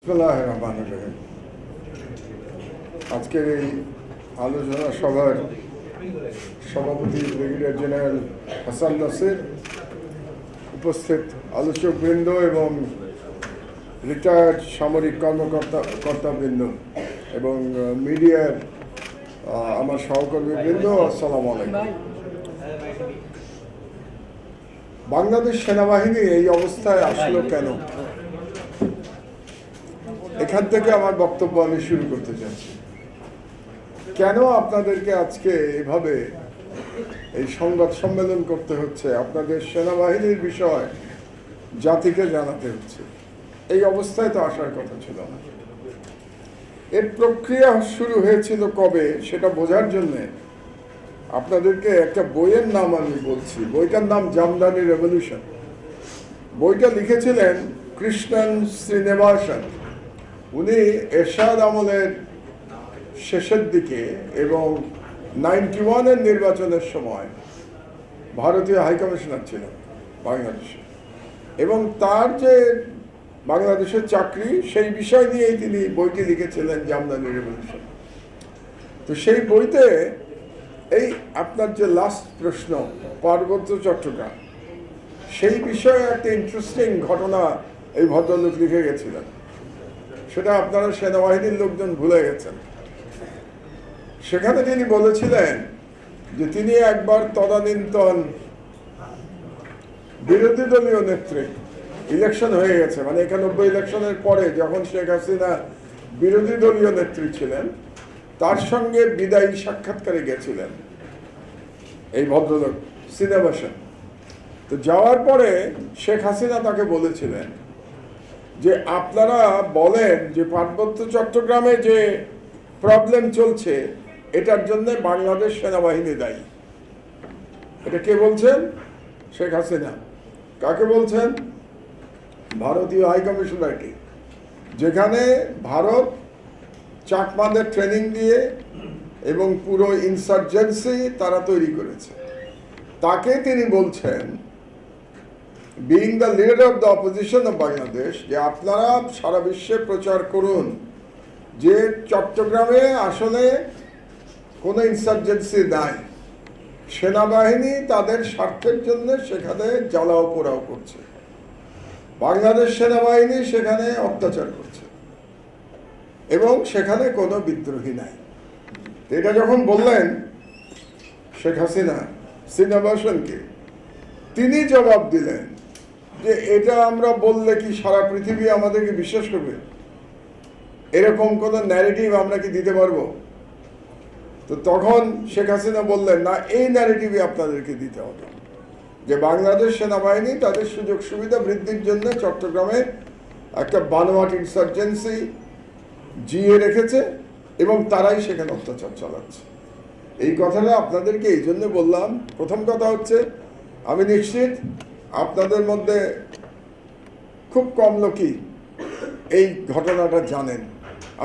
বিসমিল্লাহির রহমানির রহিম। আজকের এই আলোচনা সভার সভাপতি ব্রিগেডিয়ার জেনারেল হাসান নাসির, উপস্থিত আলোচকবৃন্দ এবং রিটায়ার্ড সামরিক কর্মকর্তাবৃন্দ এবং মিডিয়ার আমার সহকর্মীবৃন্দ, আসসালামু আলাইকুম। বাংলাদেশ সেনাবাহিনী এই অবস্থায় আসলো কেন? এখান থেকে আমার বক্তব্য আমি শুরু করতে চাচ্ছি। কেন আপনাদেরকে আজকে এভাবে এই সংবাদ সম্মেলন করতে হচ্ছে, আপনাদের সেনাবাহিনীর বিষয় জাতিকে জানাতে হচ্ছে? এই অবস্থায় তো আসার কথা ছিল না। এর প্রক্রিয়া শুরু হয়েছিল কবে সেটা বোঝার জন্যে আপনাদেরকে একটা বইয়ের নাম আমি বলছি। বইটার নাম জামদানি রেভলিউশন। বইটা লিখেছিলেন কৃষ্ণন শ্রীনিবাসন। উনি এরশাদ আমলের শেষের দিকে এবং 91-এর নির্বাচনের সময় ভারতীয় হাইকমিশনার ছিলেন বাংলাদেশে, এবং তার যে বাংলাদেশের চাকরি সেই বিষয় নিয়েই তিনি বইটি লিখেছিলেন জামদানি রেভলিউশন। তো সেই বইতে এই আপনার যে লাস্ট প্রশ্ন, পার্বত্য চট্টগ্রাম, সেই বিষয়ে একটা ইন্টারেস্টিং ঘটনা এই ভদ্রলোক লিখে গেছিলেন। সেটা আপনারা সেনাবাহিনীর লোকজন ভুলে গেছেন। সেখানে তিনি বলেছিলেন যে তিনি একবার তদানীন্তন বিরোধী দলীয় নেত্রী, ইলেকশন হয়ে গেছে, মানে 91 ইলেকশনের পরে যখন শেখ হাসিনা বিরোধী দলীয় নেত্রী ছিলেন, তার সঙ্গে বিদায়ী সাক্ষাৎকারে গেছিলেন এই ভদ্রলোক শ্রীনিবাসন। তো যাওয়ার পরে শেখ হাসিনা তাকে বলেছিলেন যে আপনারা বলেন যে পার্বত্য চট্টগ্রামে যে প্রবলেম চলছে এটার জন্য বাংলাদেশ সেনাবাহিনী দায়ী। এটা কে বলছেন? শেখ হাসিনা। কাকে বলছেন? ভারতীয় হাইকমিশনারকে, যেখানে ভারত চাকমাদের ট্রেনিং দিয়ে এবং পুরো ইনসার্জেন্সি তারা তৈরি করেছে। তাকে তিনি বলছেন, being the leader of the opposition of Bangladesh, যে আপনারা সারা বিশ্বে প্রচার করুন যে চট্টগ্রামে আসলে কোনো ইনসার্জেন্সি নাই, সেনাবাহিনী তাদের স্বার্থের জন্য সেখানে জ্বালাও পোড়াও করছে, বাংলাদেশ সেনাবাহিনী সেখানে অত্যাচার করছে এবং সেখানে কোনো বিদ্রোহী নাই। এটা যখন বললেন শেখ হাসিনা শ্রীনিবাসনকে, তিনি জবাব দিলেন যে এটা আমরা বললে কি সারা পৃথিবী আমাদেরকে বিশ্বাস করবে? এরকম কোনো ন্যারেটিভ আমরা কি দিতে পারবো? তো তখন শেখ হাসিনা বললেন, না, এই ন্যারেটিভই আপনাদেরকে দিতে হবে যে বাংলাদেশ সেনাবাহিনী তাদের সুযোগ সুবিধা বৃদ্ধির জন্য চট্টগ্রামে একটা বানোয়াট ইনসার্জেন্সি জিয়ে রেখেছে এবং তারাই সেখানে অত্যাচার চালাচ্ছে। এই কথাটা আপনাদেরকে এই জন্য বললাম। প্রথম কথা হচ্ছে, আমি নিশ্চিত আপনাদের মধ্যে খুব কম লোকই এই ঘটনাটা জানেন।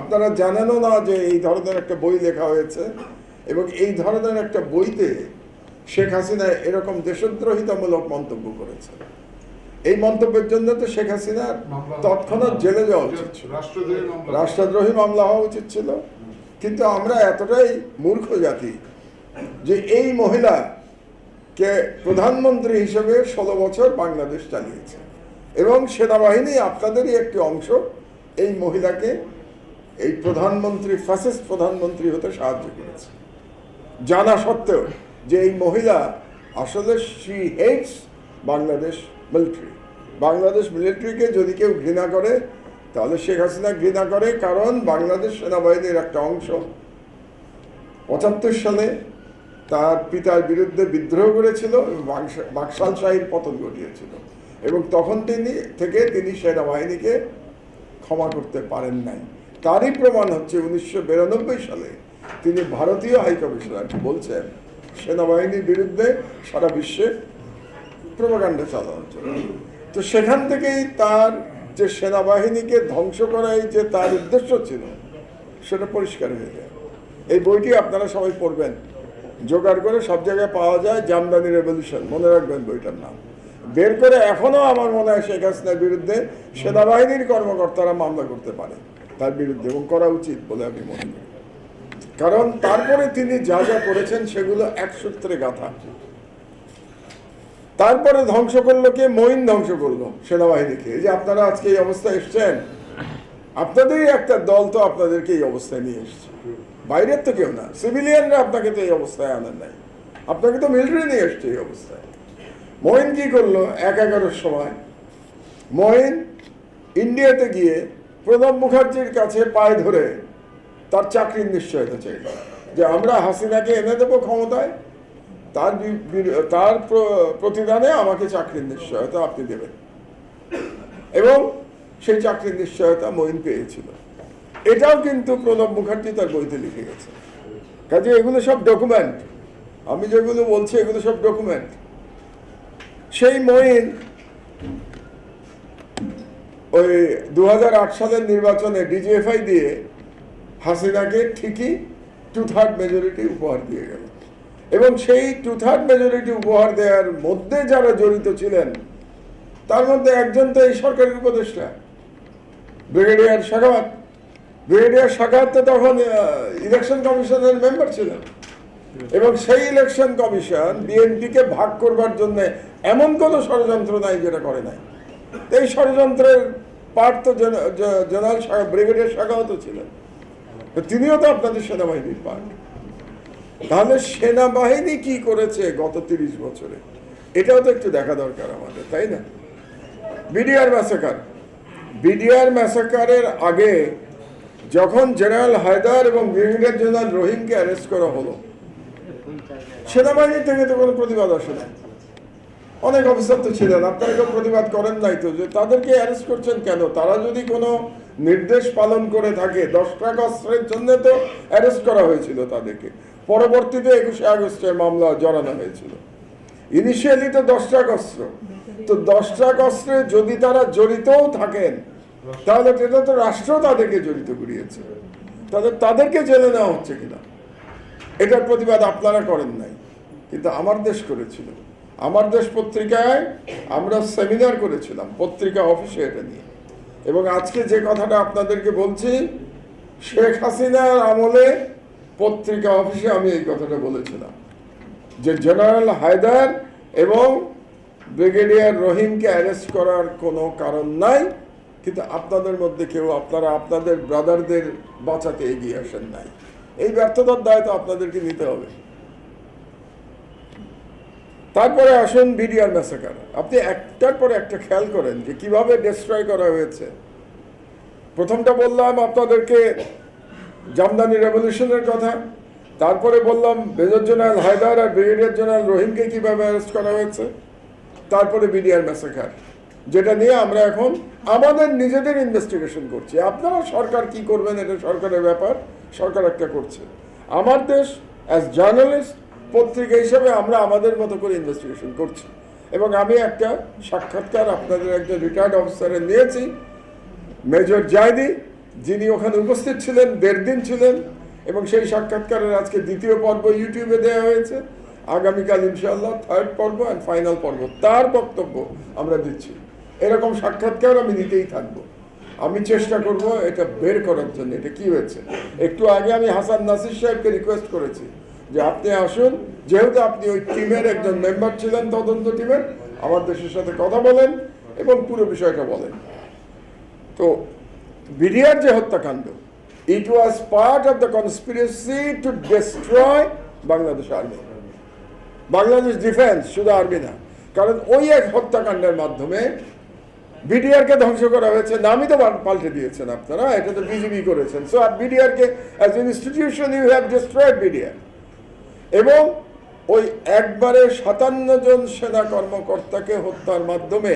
আপনারা জানেনও না যে এই ধরনের একটা বই লেখা হয়েছে এবং এই ধরনের একটা বইতে শেখ হাসিনা এরকম দেশদ্রোহিতামূলক মন্তব্য করেছে। এই মন্তব্যের জন্য তো শেখ হাসিনার তৎক্ষণাৎ জেলে যাওয়া উচিত ছিল, রাষ্ট্রদ্রোহী মামলা হওয়া উচিত ছিল। কিন্তু আমরা এতটাই মূর্খ জাতি যে এই মহিলাকে প্রধানমন্ত্রী হিসেবে 16 বছর বাংলাদেশ চালিয়েছে এবং সেনাবাহিনী আপনাদেরই একটি অংশ এই মহিলাকে এই প্রধানমন্ত্রী, ফ্যাসিস্ট প্রধানমন্ত্রী হতে সাহায্য করেছে, জানা সত্ত্বেও যে এই মহিলা আসলে she hates Bangladesh military. Bangladesh মিলিটারিকে যদি কেউ ঘৃণা করে তাহলে শেখ হাসিনা ঘৃণা করে, কারণ বাংলাদেশ সেনাবাহিনীর একটা অংশ 75 সালে তার পিতার বিরুদ্ধে বিদ্রোহ করেছিল, বাকশাল শাহীর পতন ঘটিয়েছিল এবং তখন তিনি সেনাবাহিনীকে ক্ষমা করতে পারেন নাই। তারই প্রমাণ হচ্ছে 1992 সালে তিনি ভারতীয় হাইকমিশনারকে বলছেন সেনাবাহিনীর বিরুদ্ধে সারা বিশ্বে প্রোপাগান্ডা চালানোর জন্য। তো সেখান থেকেই তার যে সেনাবাহিনীকে ধ্বংস করাই যে তার উদ্দেশ্য ছিল সেটা পরিষ্কার হয়ে যায়। এই বইটি আপনারা সবাই পড়বেন, জোগাড় করে সব জায়গায় পাওয়া যায়, জামদানি রেভলিউশন, মনে রাখবেন বইটার নাম। বের করে এখনো আমার মনে হয় শেখ হাসিনার বিরুদ্ধে সেনাবাহিনীর কর্মকর্তারা মামলা করতে পারে তার বিরুদ্ধে, এবং করা উচিত বলে আমি মনে করি। কারণ তারপরে তিনি যা যা করেছেন সেগুলো এক সূত্রে গাঁথা। তারপরে ধ্বংস করলো কে? মঈন ধ্বংস করলো সেনাবাহিনীকে। এই যে আপনারা আজকে এই অবস্থায় এসছেন, আপনাদেরই একটা দল তো আপনাদেরকে এই অবস্থায় নিয়ে এসছে, বাইরের তো কেউ না। সিভিলিয়ানরা আপনাকে তো এই অবস্থায় আনেন নাই, আপনাকে তো মিলিটারি নিয়ে এসছে এই অবস্থায়। মঈন কি করলো? 1-11-র সময় মঈন ইন্ডিয়াতে গিয়ে প্রণব মুখার্জির কাছে পায়ে ধরে তার চাকরির নিশ্চয়তা চাইল, যে আমরা হাসিনাকে এনে দেবো ক্ষমতায়, তার প্রতিদানে আমাকে চাকরির নিশ্চয়তা আপনি দেবেন। এবং সেই চাকরির নিশ্চয়তা মঈন পেয়েছিল। এটাও কিন্তু প্রণব মুখার্জি তার বইতে লিখে গেছে। কাজে এগুলো সব ডকুমেন্ট, আমি যেগুলো বলছি এগুলো সব ডকুমেন্ট। সেই মঈন ওই 2008 সালের নির্বাচনে ডিজিএফআই দিয়ে হাসিনাকে ঠিকই 2/3 মেজরিটি উপহার দিয়ে গেল। এবং সেই 2/3 মেজরিটি উপহার দেওয়ার মধ্যে যারা জড়িত ছিলেন তার মধ্যে একজন তো এই সরকারের উপদেষ্টা ব্রিগেডিয়ার সাখাওয়াত। ব্রিগেডিয়ার সাখাওয়াত তো তখন ইলেকশন কমিশনের মেম্বার ছিলেন, এবং সেই ইলেকশন কমিশন বিএনপিকে ভাগ করবার জন্য এমন কোনো ষড়যন্ত্র নাই যেটা করে নাই। এই ষড়যন্ত্রের পার্ট তো জেনারেল ব্রিগেডিয়ার সাখাওয়াত ছিলেন, তিনিও তো আপনাদের সেনাবাহিনীর পার্ট। তাহলে সেনাবাহিনী কি করেছে গত 30 বছরে, এটাও তো একটু দেখা দরকার আমাদের, তাই না? বিডিআর ম্যাসাকারের আগে যখন জেনারেল হায়দার এবং ব্রিগেডিয়ার জেনারেল রহিমকে অ্যারেস্ট করা হলো, সেনাবাহিনী থেকে তো কোনো প্রতিবাদ আসে না। অনেক অফিসার তো ছিলেন, আপনারা কেউ প্রতিবাদ করেন নাই তো, যে তাদেরকে অ্যারেস্ট করছেন কেন? তারা যদি কোনো নির্দেশ পালন করে থাকে, 10 ট্রাক অস্ত্রের জন্য তো অ্যারেস্ট করা হয়েছিল তাদেরকে। পরবর্তীতে 21শে আগস্টের মামলা জড়ানো হয়েছিল। ইনিশিয়ালি তো 10 ট্রাক অস্ত্র, তো 10 ট্রাক অস্ত্রে যদি তারা জড়িতও থাকেন তাহলে এটা তো রাষ্ট্র তাদেরকে জড়িত করিয়েছে, তাদেরকে জেলে নেওয়া হচ্ছে কিনা এটার প্রতিবাদ আপনারা করেন নাই, কিন্তু আমার দেশ করেছিল। আমার দেশ পত্রিকায় আমরা সেমিনার করেছিলাম পত্রিকা অফিসে এটা নিয়ে। এবং আজকে যে কথাটা আপনাদেরকে বলছি, শেখ হাসিনার আমলে পত্রিকা অফিসে আমি এই কথাটা বলেছিলাম যে জেনারেল হায়দার এবং ব্রিগেডিয়ার রহিমকে অ্যারেস্ট করার কোনো কারণ নাই, কিন্তু আপনাদের মধ্যে কেউ আপনারা আপনাদের ব্রাদারদের বাঁচাতে এগিয়ে আসেন নাই। এই ব্যর্থতার দায় তো আপনাদেরকে নিতে হবে। তারপরে আসুন বিডিআর ম্যাসাকার। আপনি একটার পরে একটা খেয়াল করেন যে কিভাবে ডিস্ট্রয় করা হয়েছে। প্রথমটা বললাম আপনাদেরকে জামদানি রেভলিউশনের কথা, তারপরে বললাম মেজর জেনারেল হায়দার আর ব্রিগেডিয়ার জেনারেল রহিমকে কিভাবে অ্যারেস্ট করা হয়েছে, তারপরে বিডিআর ম্যাসাকার, যেটা নিয়ে আমরা এখন আমাদের নিজেদের ইনভেস্টিগেশন করছি। আপনারা সরকার কি করবেন এটা সরকারের ব্যাপার, সরকার একটা করছে। আমার দেশ অ্যাজ জার্নালিস্ট পত্রিকা হিসাবে আমরা আমাদের মতো করে ইনভেস্টিগেশন করছি। এবং আমি একটা সাক্ষাৎকার আপনাদের একজন রিটায়ার্ড অফিসারের নিয়েছি, মেজর জায়দি, যিনি ওখানে উপস্থিত ছিলেন, 1.5 দিন ছিলেন, এবং সেই সাক্ষাৎকারের আজকে 2য় পর্ব ইউটিউবে দেওয়া হয়েছে। আগামীকাল ইনশাআল্লাহ 3rd পর্ব অ্যান্ড ফাইনাল পর্ব, তার বক্তব্য আমরা দিচ্ছি। এরকম সাক্ষাৎকার আমি নিতেই থাকবো। আমি চেষ্টা করব এটা বের করার জন্য এটা কি হয়েছে। একটু আগে আমি হাসান নাসির সাহেবকে রিকোয়েস্ট করেছি যে আপনি আসুন, যেহেতু আপনি ওই টিমের একজন মেম্বার ছিলেন, তদন্ত টিমের, আমার দেশের সাথে কথা বলেন এবং পুরো বিষয়টা বলেন। তো বিডিআর যে হত্যাকাণ্ড, it was part of the conspiracy to destroy Bangladesh army, Bangladesh defence, শুধু আর্মি না। কারণ ওই এক হত্যাকাণ্ডের মাধ্যমে বিডিআরকে ধ্বংস করা হয়েছে। নামই তো পাল্টে দিয়েছেন আপনারা, এটা তো বিজিবি করেছেন। সো বিডিআরকে as an institution you have destroyed BDR. এবং ওই একবারে 57 জন সেনা কর্মকর্তাকে হত্যার মাধ্যমে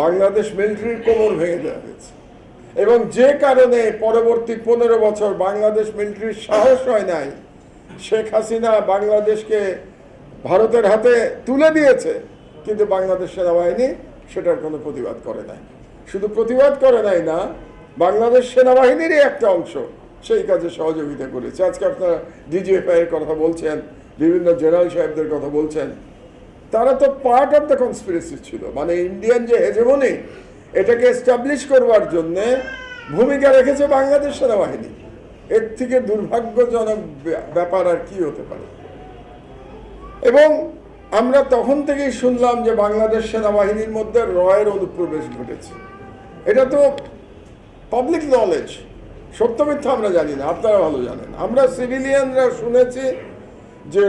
বাংলাদেশ মিলিটারির কোমর ভেঙে দেওয়া হয়েছে। এবং যে কারণে পরবর্তী 15 বছর বাংলাদেশ মিলিটারির সাহস হয় নাই, শেখ হাসিনা বাংলাদেশকে ভারতের হাতে তুলে দিয়েছে, কিন্তু বাংলাদেশ সেনাবাহিনী সেটার কোনো প্রতিবাদ করে নাই। শুধু প্রতিবাদ করে নাই না, বাংলাদেশ সেনাবাহিনীরই একটা অংশ সেই কাজে সহযোগিতা করেছে। আজকে আপনারা ডিজিএফআই এর কথা বলছেন, বিভিন্ন জেনারেল সাহেবদের কথা বলছেন, তারা তো পার্ট অফ দ্য কনস্পিরেসি ছিল, মানে ইন্ডিয়ান যে হেজেমনি এটাকে এস্টাবলিশ করবার জন্যে ভূমিকা রেখেছে বাংলাদেশ সেনাবাহিনী। এর থেকে দুর্ভাগ্যজনক ব্যাপার আর কি হতে পারে। এবং আমরা তখন থেকেই শুনলাম যে বাংলাদেশ সেনাবাহিনীর মধ্যে রয়ের অনুপ্রবেশ ঘটেছে। এটা তো পাবলিক নলেজ, সত্য মিথ্যা আমরা জানি না, আপনারা ভালো জানেন। আমরা সিভিলিয়ানরা শুনেছি যে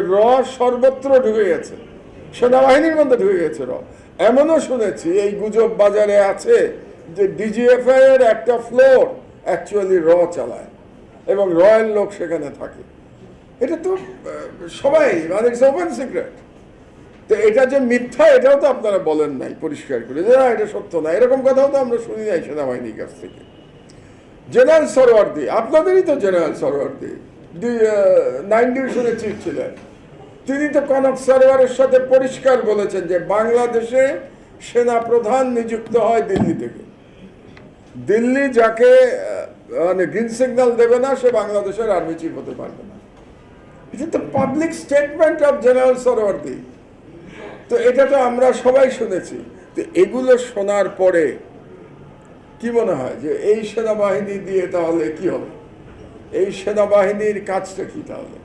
সর্বত্র ঢুকে গেছে, সেনাবাহিনীর মধ্যে ঢুকে গেছে এমনও শুনেছি, এই গুজব বাজারে আছে যে ডিজিএফআই এর একটা ফ্লোর অ্যাকচুয়ালি চালায় এবং রয়ের লোক সেখানে থাকে। এটা তো সবাই, মানে ইটস ওপেন সিক্রেট। তো এটা যে মিথ্যা এটাও তো আপনারা বলেন নাই পরিষ্কার করে যে না এটা সত্য না, এরকম কথাও তো আমরা শুনি নাই সেনাবাহিনীর কাছ থেকে। জেনারেল সরওয়ার্দী, আপনাদেরই তো জেনারেল সরওয়ার্দী 9 ডিভিশনের চিফ ছিলেন, তিনি তো কনক সরওয়ারের সাথে পরিষ্কার বলেছেন যে বাংলাদেশে সেনা প্রধান নিযুক্ত হয় দিল্লি থেকে। দিল্লি যাকে মানে গ্রিন সিগন্যাল দেবে না সে বাংলাদেশের আর্মি চিফ হতে পারবে না। এটা তো public statement of general Suhrawardy. তো এটা তো আমরা সবাই শুনেছি। তো এগুলো শোনার পরে কি মনে হয় যে এই সেনাবাহিনী দিয়ে তাহলে কি হবে? এই সেনাবাহিনীর কাজটা কি তাহলে?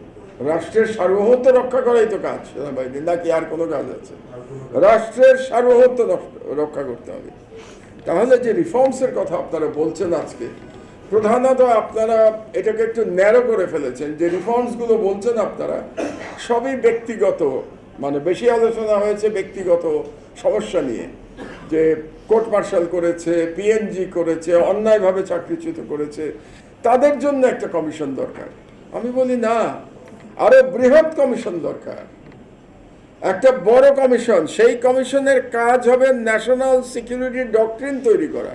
রাষ্ট্রের সার্বভৌমত্ব রক্ষা করাই তো কাজ সেনাবাহিনী, নাকি আর কোনো কাজ আছে? রাষ্ট্রের সার্বভৌমত্ব রক্ষা করতে হবে। তাহলে যে রিফর্মসের কথা আপনারা বলছেন আজকে, প্রধানত আপনারা এটাকে একটু ন্যারো করে ফেলেছেন। যে রিফর্মসগুলো বলছেন আপনারা সবই ব্যক্তিগত, মানে বেশি আলোচনা হয়েছে ব্যক্তিগত সমস্যা নিয়ে, যে কোর্ট মার্শাল করেছে, পিএনজি করেছে, অন্যায়ভাবে চাকরিচ্যুত করেছে, তাদের জন্য একটা কমিশন দরকার। আমি বলি না, আরো বৃহৎ কমিশন দরকার, একটা বড় কমিশন। সেই কমিশনের কাজ হবে ন্যাশনাল সিকিউরিটি ডক্ট্রিন তৈরি করা।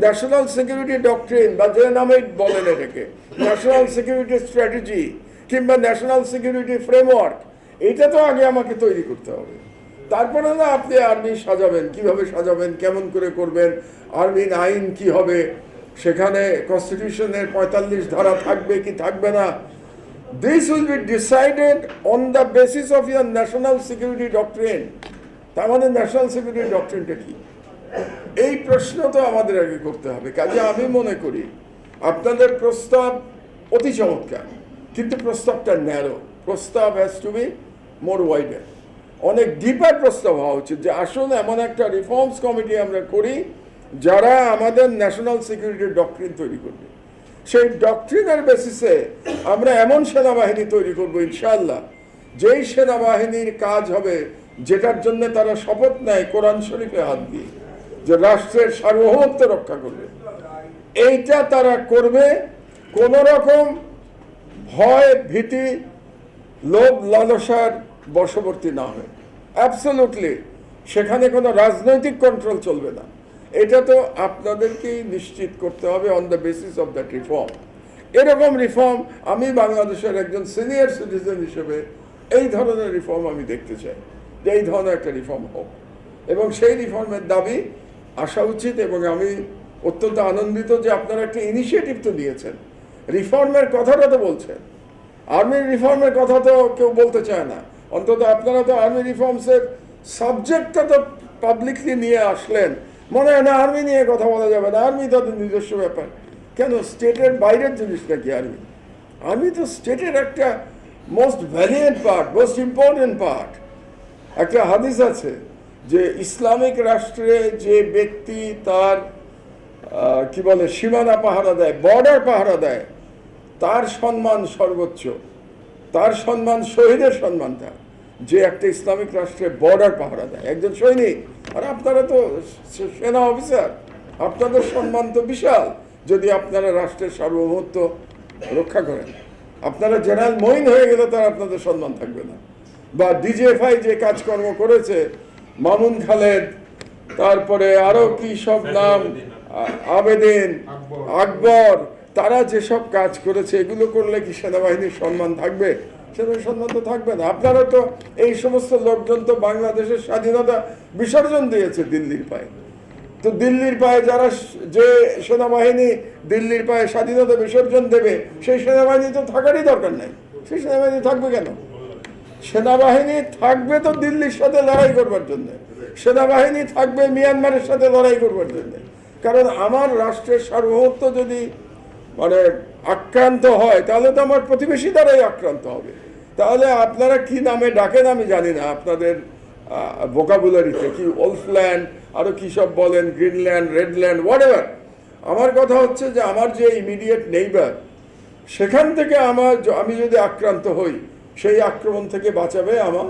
ন্যাশনাল সিকিউরিটি ডক্ট্রিন বা যে নামে বলেন এটাকে, ন্যাশনাল সিকিউরিটি স্ট্র্যাটেজি কিংবা ন্যাশনাল সিকিউরিটি ফ্রেমওয়ার্ক, এইটা তো আগে আমাকে তৈরি করতে হবে। তারপরে না আপনি আর্মি সাজাবেন, কিভাবে সাজাবেন, কেমন করে করবেন, আর্মির আইন কি হবে, সেখানে কনস্টিটিউশনের 45 ধারা থাকবে কি থাকবে না। This will be decided on the basis of your national security doctrine. তার মানে ন্যাশনাল সিকিউরিটি ডক্ট্রিনটা কি, এই প্রশ্ন তো আমাদের আগে করতে হবে। কাজে আমি মনে করি আপনাদের প্রস্তাব অতি চমৎকার, কিন্তু প্রস্তাবটা ন্যারো। প্রস্তাব has to be more wider, অনেক ডিপার প্রস্তাব হওয়া উচিত। যে আসলে এমন একটা রিফর্মস কমিটি আমরা করি যারা আমাদের ন্যাশনাল সিকিউরিটি ডক্ট্রিন তৈরি করবে। সেই ডক্ট্রিনের বেসিসে আমরা এমন সেনাবাহিনী তৈরি করব ইনশাআল্লাহ, যেই সেনাবাহিনীর কাজ হবে যেটার জন্য তারা শপথ নেয় কোরআন শরীফে হাত দিয়ে, যে রাষ্ট্রের সার্বভৌমত্ব রক্ষা করবে। এইটা তারা করবে কোন রকম ভয় ভীতি লোভ লালসার বশবর্তী না হয়। অ্যাবসলিউটলি সেখানে কোনো রাজনৈতিক কন্ট্রোল চলবে না। এটা তো আপনাদেরকেই নিশ্চিত করতে হবে on the basis of that reform. এরকম রিফর্ম আমি বাংলাদেশের একজন সিনিয়র সিটিজেন হিসেবে এই ধরনের রিফর্ম আমি দেখতে চাই, যে এই ধরনের একটা রিফর্ম হোক এবং সেই রিফর্মের দাবি আসা উচিত। এবং আমি অত্যন্ত আনন্দিত যে আপনারা একটা ইনিশিয়েটিভ তো নিয়েছেন, রিফর্মের কথাটা তো বলছেন। আর্মি রিফর্মের কথা তো কেউ বলতে চায় না, অন্তত আপনারা তো আর্মি রিফর্মসের সাবজেক্টটা তো পাবলিকলি নিয়ে আসলেন। মনে হয় না আর্মি নিয়ে কথা বলা যাবে না, আর্মি তাদের নিজস্ব ব্যাপার। কেন, স্টেটের বাইরের জিনিস নাকি আর্মি? আর্মি তো স্টেটের একটা most valiant part, most important part. একটা হাদিস আছে যে ইসলামিক রাষ্ট্রে যে ব্যক্তি তার কি বলে সীমানা পাহারা দেয়, বর্ডার পাহারা দেয়, তার সম্মান সর্বোচ্চ, তার সম্মান শহীদের সম্মান। তার যে একটা ইসলামিক রাষ্ট্রে বর্ডার পাহারা দেয় একজন সৈনিক, আর আপনারা তো সেনা অফিসার, আপনাদের সম্মান তো বিশাল যদি আপনারা রাষ্ট্রের সার্বভৌমত্ব রক্ষা করেন। আপনারা জেনারেল মঈন হয়ে গেলে তার আপনাদের সম্মান থাকবে না। বা ডিজিএফআই যে কাজকর্ম করেছে, মামুন খালেদ, তারপরে আরো কি সব নাম, আবেদিন, আকবর, তারা যেসব কাজ করেছে, এগুলো করলে কি সেনাবাহিনীর সম্মান থাকবে? সেনাবাহিনীর সম্মান তো থাকবে না। আপনারা তো এই সমস্ত লোকজন তো বাংলাদেশের স্বাধীনতা বিসর্জন দিয়েছে দিল্লির পায়ে। তো দিল্লির পায়ে যারা, যে সেনাবাহিনী দিল্লির পায়ে স্বাধীনতা বিসর্জন দেবে, সেই সেনাবাহিনী তো থাকারই দরকার নাই। সেই সেনাবাহিনী থাকবে কেন? সেনাবাহিনী থাকবে তো দিল্লির সাথে লড়াই করবার জন্য, সেনাবাহিনী থাকবে মিয়ানমারের সাথে লড়াই করবার জন্য। কারণ আমার রাষ্ট্রের সার্বভৌমত্ব যদি মানে আক্রান্ত হয় তাহলে তো আমার প্রতিবেশী দ্বারাই আক্রান্ত হবে। তাহলে আপনারা কি নামে ডাকেন আমি জানি না, আপনাদের ভোকাবুলারিতে কি ওলফল্যান্ড আরো কি সব বলেন, গ্রিনল্যান্ড, রেডল্যান্ড, হোয়াটএভার। আমার কথা হচ্ছে যে আমার যে ইমিডিয়েট নেইবার, সেখান থেকে আমি যদি আক্রান্ত হই, সেই আক্রমণ থেকে বাঁচাবে আমার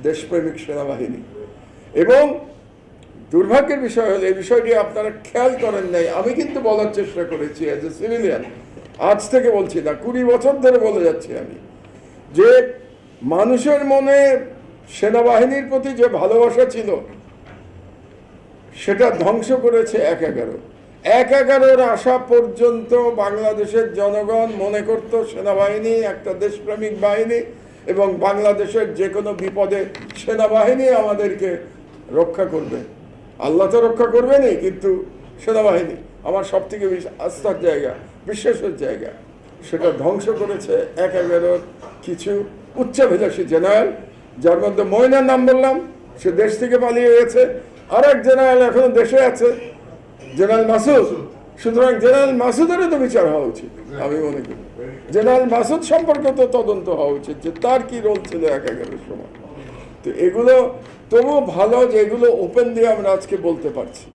দেশপ্রেমিক সেনাবাহিনী। এবং দুর্ভাগ্যের বিষয় হলো এই বিষয়টি আপনারা খেয়াল করেন নাই। আমি কিন্তু বলার চেষ্টা করেছি অ্যাজ এ সিভিলিয়ান, আজ থেকে বলছি না, 20 বছর ধরে বলে যাচ্ছি আমি, যে মানুষের মনে সেনাবাহিনীর প্রতি যে ভালোবাসা ছিল সেটা ধ্বংস করেছে 1/11। 1/11-র আসা পর্যন্ত বাংলাদেশের জনগণ মনে করত সেনাবাহিনী একটা দেশপ্রেমিক বাহিনী এবং বাংলাদেশের যে কোনো বিপদে সেনাবাহিনী আমাদেরকে রক্ষা করবে। আল্লাহ তো রক্ষা করবেনই, কিন্তু সেনাবাহিনী আমার সব থেকে আস্থার জায়গা, বিশ্বাসের জায়গা। সেটা ধ্বংস করেছে 1/11-র কিছু উচ্চাভিলাষী জেনারেল, যার মধ্যে ময়নার নাম বললাম, সে দেশ থেকে পালিয়ে গেছে। আর এক জেনারেল এখনো দেশে আছে, জেনারেল মাসুদ। সুতরাং জেনারেল মাসুদেরও তো বিচার হওয়া উচিত আমি মনে করি। জেনারেল মাসুদ সম্পর্কে তো তদন্ত হওয়া উচিত যে তার কি রোল ছিল 1/11-র সময়। তো এগুলো তবু ভালো যে এগুলো ওপেন দিয়ে আমরা আজকে বলতে পারছি।